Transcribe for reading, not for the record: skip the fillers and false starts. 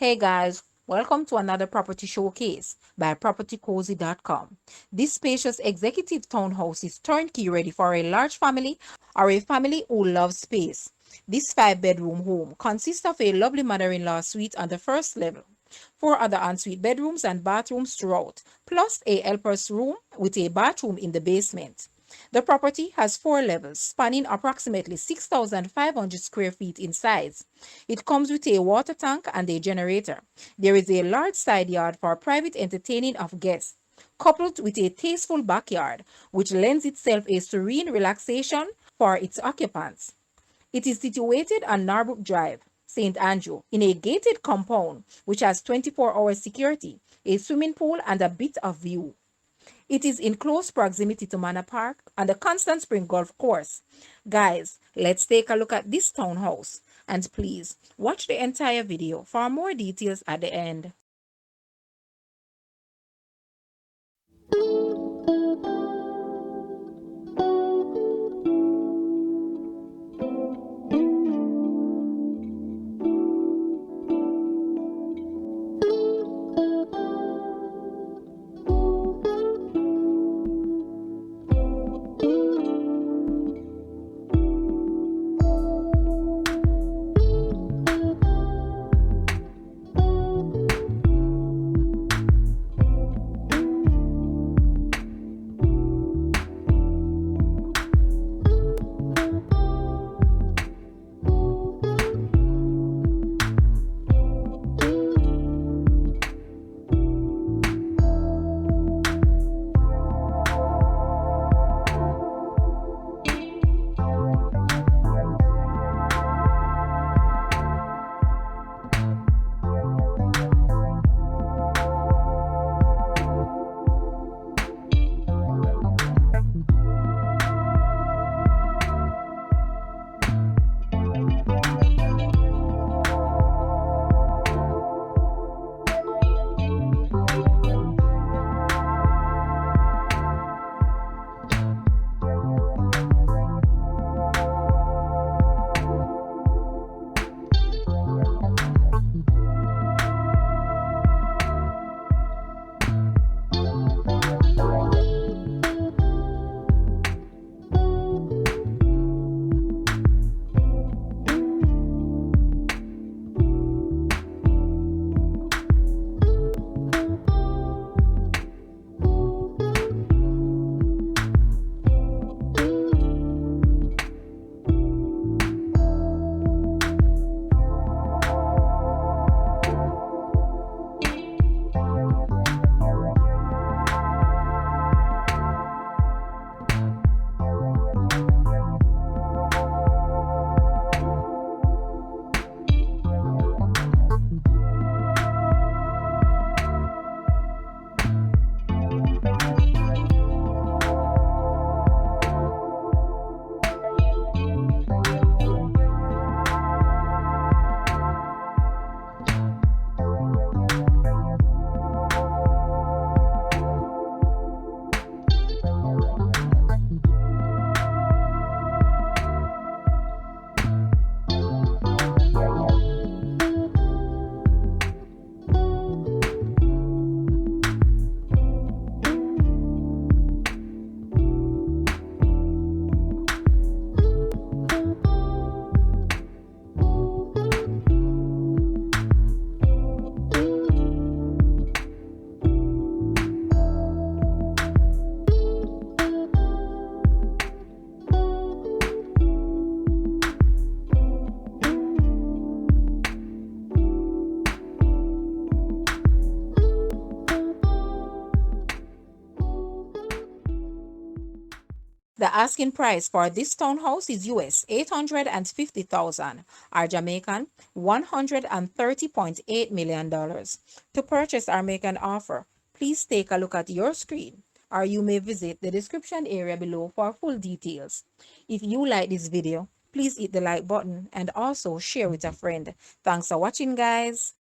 Hey guys, welcome to another property showcase by propertycozy.com. This spacious executive townhouse is turnkey ready for a large family or a family who loves space. This 5-bedroom home consists of a lovely mother-in-law suite on the first level, 4 other ensuite bedrooms and bathrooms throughout, plus a helper's room with a bathroom in the basement. The property has 4 levels, spanning approximately 6,500 square feet in size. It comes with a water tank and a generator. There is a large side yard for private entertaining of guests, coupled with a tasteful backyard, which lends itself a serene relaxation for its occupants. It is situated on Norbrook Drive, St. Andrew, in a gated compound which has 24-hour security, a swimming pool, and a bit of view. It is in close proximity to Manor Park and the Constant Spring Golf Course. Guys, let's take a look at this townhouse. And please, watch the entire video for more details at the end. The asking price for this townhouse is US 850,000 or Jamaican $130.8 million. To purchase or make an offer, please take a look at your screen or you may visit the description area below for full details. If you like this video, please hit the like button and also share with a friend. Thanks for watching, guys.